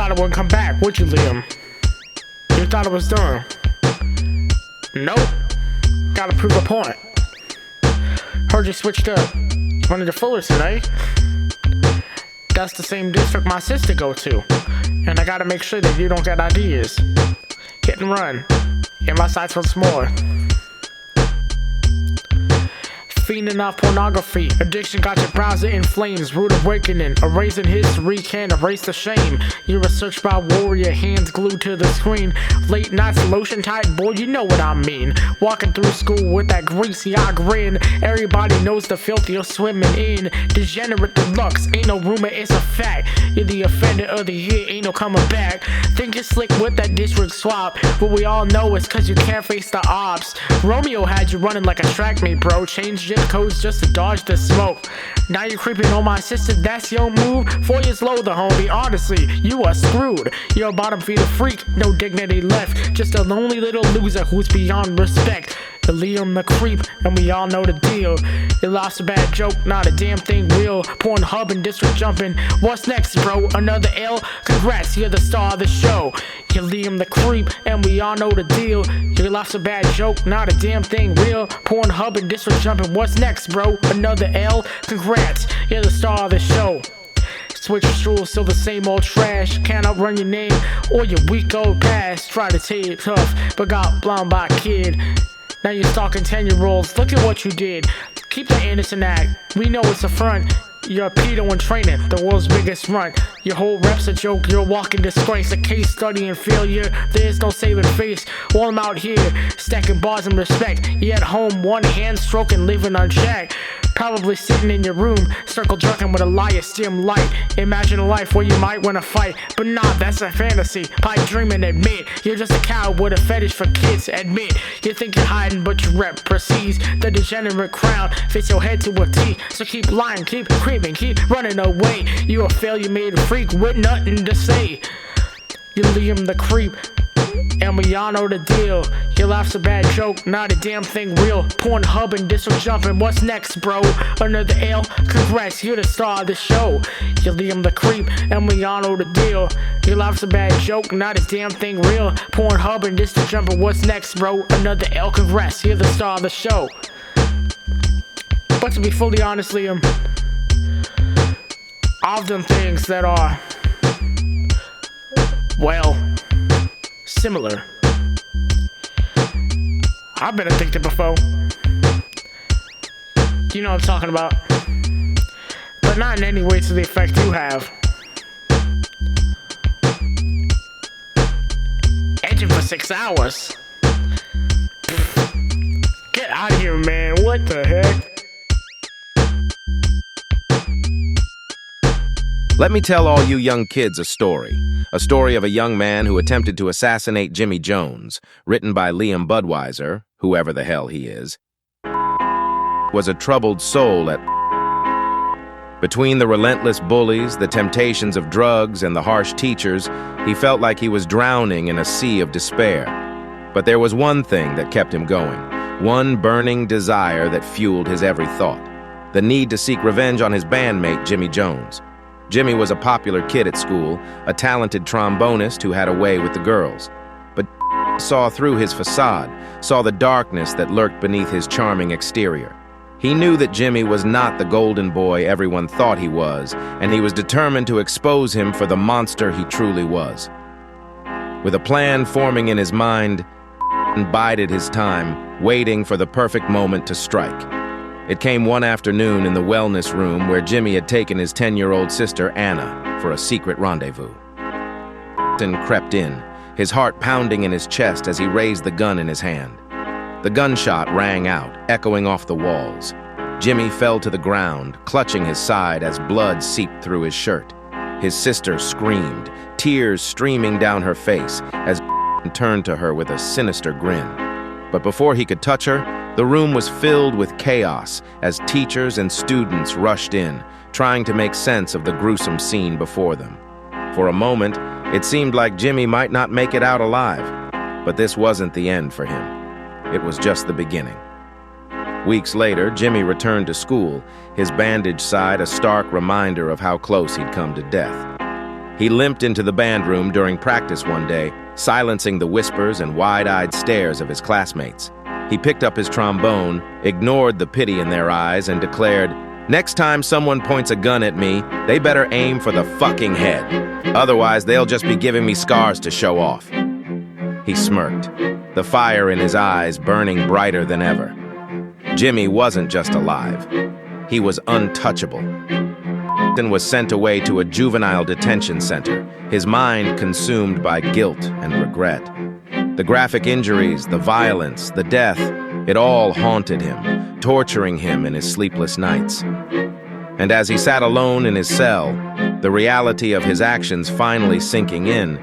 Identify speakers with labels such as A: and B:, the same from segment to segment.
A: thought it wouldn't come back, would you, Liam? You thought it was done. Nope. Gotta prove a point. Heard you switched up. Running to Fullerton, eh? That's the same district my sister go to. And I gotta make sure that you don't get ideas. Hit and run. In my sights once more. Fiending off pornography, addiction got your browser in flames. Rude awakening, erasing history can't erase the shame. You're a search by warrior, hands glued to the screen. Late nights, lotion tight, boy, you know what I mean. Walking through school with that greasy eye grin. Everybody knows the filth you're swimming in. Degenerate deluxe, ain't no rumor, it's a fact. You're the offender of the year, ain't no coming back. Think you're slick with that district swap, but we all know it's cause you can't face the ops. Romeo had you running like a track meet, bro. Changed zip codes just to dodge the smoke. Now you're creeping on my sister, that's your move. 4 years low, the homie, honestly, you are screwed. You're a bottom feeder freak, no dignity left. Just a lonely little loser who's beyond respect. The Liam the creep, and we all know the deal. You lost a bad joke, not a damn thing real. Pornhub and district jumping. What's next, bro? Another L? Congrats, you're the star of the show. You Liam the creep, and we all know the deal. You lost a bad joke, not a damn thing real. Pornhub and district jumping. What's next, bro? Another L? Congrats, you're the star of the show. Switch rules, still the same old trash. Can't outrun your name or your weak old past. Try to tell you tough, but got blown by a kid. Now you're stalking 10-year-olds, look at what you did. Keep the innocent act, we know it's a front. You're a pedo in training, the world's biggest runt. Your whole rep's a joke, you're a walking disgrace. A case study in failure, there's no saving face. While I'm out here, stacking bars and respect. You at home, one hand stroking, living unchecked. Probably sitting in your room, circle jerking with a liar, dim light. Imagine a life where you might win a fight, but nah, that's a fantasy. Pipe dreaming, admit you're just a cow with a fetish for kids. Admit you think you're hiding, but your rep proceeds. The degenerate crown fits your head to a T. So keep lying, keep creeping, keep running away. You a failure made a freak with nothing to say. You Liam the creep, and we all know the deal. Your life's a bad joke, not a damn thing real. Pornhub and district jumping, what's next, bro? Another L? Congrats, you're the star of the show. You Liam the creep, and we all know the deal. Your life's a bad joke, not a damn thing real. Pornhub and district jumping, what's next, bro? Another L? Congrats, you're the star of the show. But to be fully honest, Liam, I've done things that are, well, similar. I've been addicted before. You know what I'm talking about. But not in any way to the effect you have. Edging for 6 hours. Get out of here, man. What the heck?
B: Let me tell all you young kids a story. A story of a young man who attempted to assassinate Jimmy Jones, written by Liam Buddemeyer, whoever the hell he is. Was a troubled soul between the relentless bullies, the temptations of drugs, and the harsh teachers. He felt like he was drowning in a sea of despair. But there was one thing that kept him going, one burning desire that fueled his every thought, the need to seek revenge on his bandmate, Jimmy Jones. Jimmy was a popular kid at school, a talented trombonist who had a way with the girls. But saw through his facade, saw the darkness that lurked beneath his charming exterior. He knew that Jimmy was not the golden boy everyone thought he was, and he was determined to expose him for the monster he truly was. With a plan forming in his mind, bided his time, waiting for the perfect moment to strike. It came one afternoon in the wellness room where Jimmy had taken his 10-year-old sister, Anna, for a secret rendezvous. Crept in, his heart pounding in his chest as he raised the gun in his hand. The gunshot rang out, echoing off the walls. Jimmy fell to the ground, clutching his side as blood seeped through his shirt. His sister screamed, tears streaming down her face as turned to her with a sinister grin. But before he could touch her, the room was filled with chaos as teachers and students rushed in, trying to make sense of the gruesome scene before them. For a moment, it seemed like Jimmy might not make it out alive, but this wasn't the end for him. It was just the beginning. Weeks later, Jimmy returned to school, his bandaged side a stark reminder of how close he'd come to death. He limped into the band room during practice one day, silencing the whispers and wide-eyed stares of his classmates. He picked up his trombone, ignored the pity in their eyes, and declared, "Next time someone points a gun at me, they better aim for the fucking head. Otherwise, they'll just be giving me scars to show off." He smirked, the fire in his eyes burning brighter than ever. Jimmy wasn't just alive. He was untouchable. And was sent away to a juvenile detention center, his mind consumed by guilt and regret. The graphic injuries, the violence, the death, it all haunted him, torturing him in his sleepless nights. And as he sat alone in his cell, the reality of his actions finally sinking in,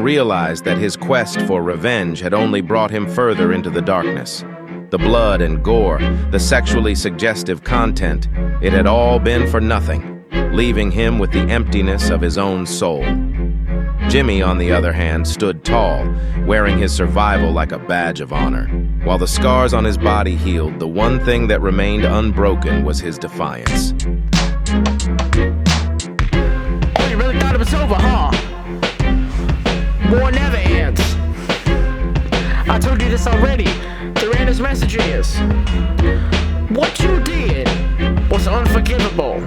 B: realized that his quest for revenge had only brought him further into the darkness. The blood and gore, the sexually suggestive content, it had all been for nothing, leaving him with the emptiness of his own soul. Jimmy, on the other hand, stood tall, wearing his survival like a badge of honor. While the scars on his body healed, the one thing that remained unbroken was his defiance.
A: Oh, you really thought it was over, huh? War never ends. I told you this already. The random's message is, what you did was unforgivable.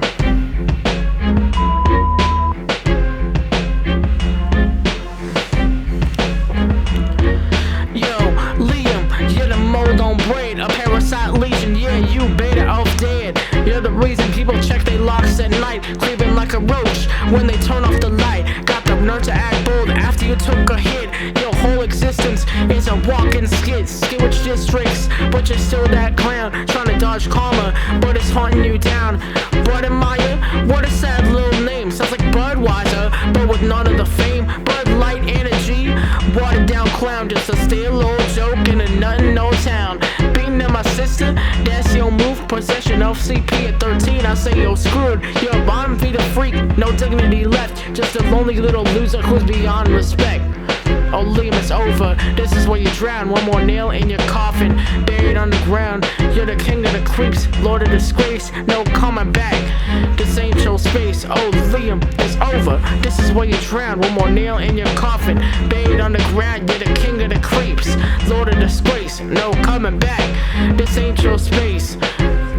A: Yo, Liam, you're the mold on braid, a parasite legion, yeah, you better off dead. You're the reason people check their locks at night, creeping like a roach when they turn off the light. Got the nerve to act bold after you took a hit. Your whole existence is a walking skid. Skid districts, but you're still that clown, trying to dodge karma, but it's haunting you down. Buddemeyer, what a sad little name. Sounds like Budweiser, but with none of the fame. Bud Light energy, watered down clown, just a stale old joke in a nothing no town. Beating at my sister, that's your move. Possession of CP at 13, I say you're screwed. You're a bottom feeder freak, no dignity left, just a lonely little loser who's beyond respect. Oh, Liam, it's over. This is where you drown. One more nail in your coffin, buried underground. You're the king of the creeps, lord of disgrace. No coming back. This ain't your space. Oh, Liam, it's over. This is where you drown. One more nail in your coffin, buried underground. You're the king of the creeps, lord of disgrace. No coming back. This ain't your space.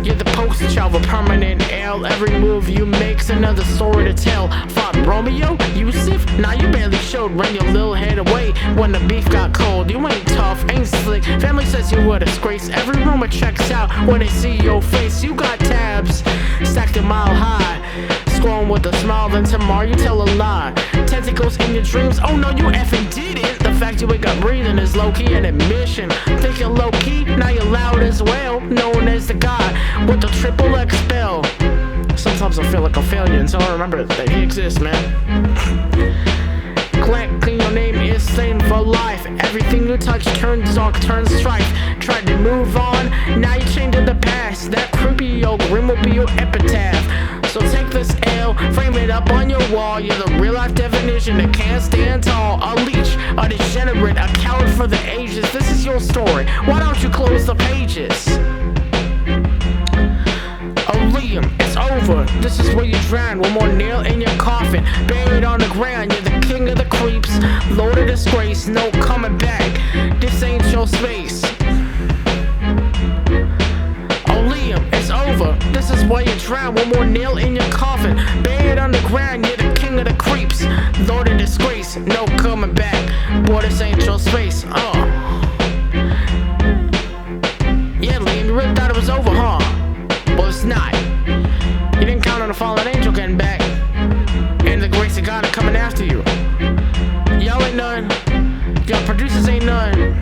A: You're the poster child of a permanent L. Every move you make's another story to tell. Fought Romeo, Yusuf, now you barely showed. Ran your little head away when the beef got cold. You ain't tough, ain't slick. Family says you were a disgrace. Every rumor checks out when they see your face. You got tabs stacked a mile high, scrolling with a smile. Then tomorrow you tell a lie. Tentacles in your dreams. Oh no, you effing didn't. The fact you wake up breathing is low-key an admission. Think you're low-key, now you're loud as well. Known as the guy with the triple X spell. Sometimes I feel like a failure until I remember that he exists, man. Clean, your name is slain for life. Everything you touch turns dark, turns strife. Tried to move on, now you're chained to the past. That creepy old grim will be your epitaph. So take this L, frame it up on your wall. You're the real life definition that can't stand tall. A leech, a degenerate, a coward for the ages. This is your story, why don't you close the pages? Oh, Liam, it's over. This is where you drown. One more nail in your coffin, buried on the ground. You're the king of the creeps, lord of disgrace. No coming back. This ain't your space. Oh, Liam, it's over. This is where you drown. One more nail in your coffin, buried on the ground. You're the king of the creeps, lord of disgrace. No coming back. Boy, this ain't your space. Yeah, Liam, you really thought it was over, huh? Well, it's not. You didn't count on a fallen angel getting back, and the grace of God are coming after you. Y'all ain't none. Y'all producers ain't none.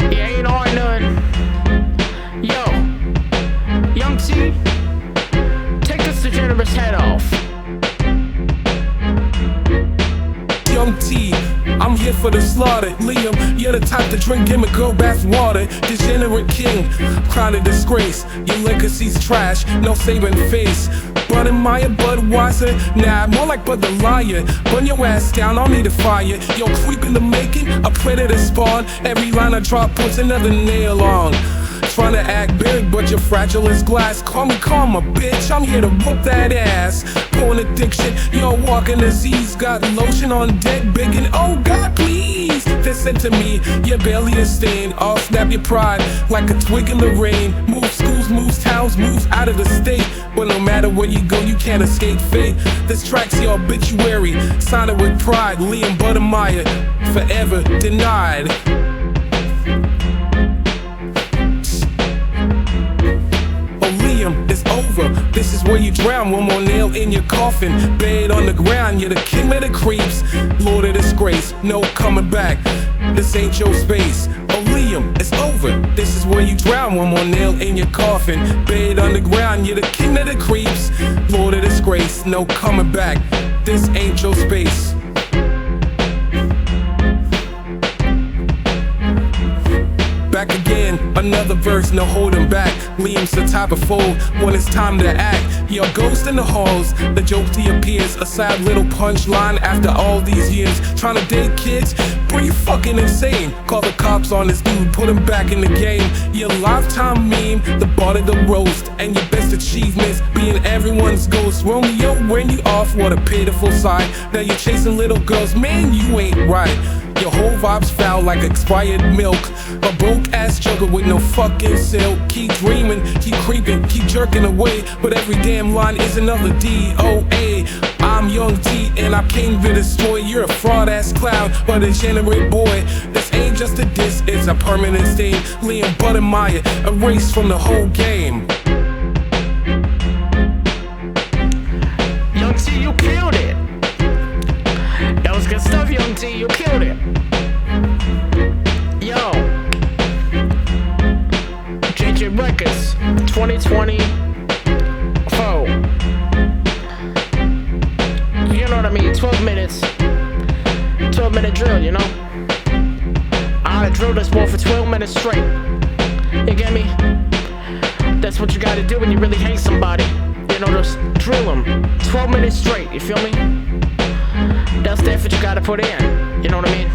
A: You ain't all none. Yo, Young T, take this degenerate's head off.
C: Young T, I'm here for the slaughter. Liam, you're the type to drink him and go bath water. Degenerate king, crown of disgrace. Your legacy's trash, no saving face. Buddemeyer, Budweiser, nah, more like Bud the Liar. Burn your ass down, I'll need a fire. Yo, creep in the making, a predator spawn. Every line I drop puts another nail on. Trying to act big, but you're fragile as glass. Call me karma, bitch, I'm here to whoop that ass. Porn addiction, yo, walking disease. Got lotion on deck, begging, oh God, please. They said to me, you're barely a stain. I'll snap your pride like a twig in the rain. Move schools, moves towns, moves out of the state. But no matter where you go, you can't escape fate. This track's your obituary, sign it with pride. Liam Buddemeyer, forever denied. It's over, this is where you drown. One more nail in your coffin, bed on the ground. You're the king of the creeps, lord of disgrace, no coming back. This ain't your space. Oh Liam, it's over, this is where you drown. One more nail in your coffin, bed on the ground. You're the king of the creeps, lord of disgrace, no coming back. This ain't your space. Back again, another verse, no holding back. Liam's the type of fool when it's time to act. You're a ghost in the halls, the joke to your peers. A sad little punchline after all these years. Trying to date kids, bro, you fucking insane. Call the cops on this dude, put him back in the game. Your lifetime meme, the butt of the roast. And your best achievements, being everyone's ghost. Romeo, when you off, what a pitiful sight. Now you're chasing little girls, man, you ain't right. Your whole vibe's foul like expired milk. A broke ass jugger with no fucking silk. Keep dreaming, keep creeping, keep jerking away. But every damn line is another DOA. I'm Young T and I came to destroy. You're a fraud ass clown, but a degenerate boy. This ain't just a diss, it's a permanent stain. Liam Buddemeyer, erased from the whole game.
A: Young T, you killed it. That was good stuff, Young T, you killed it. Yo, JJ Records, 2020. Oh, you know what I mean? 12 minutes, 12-minute drill, you know? I oughta drill this boy for 12 minutes straight. You get me? That's what you gotta do when you really hate somebody. You know, just drill them 12 minutes straight, you feel me? That's the effort you gotta put in, you know what I mean?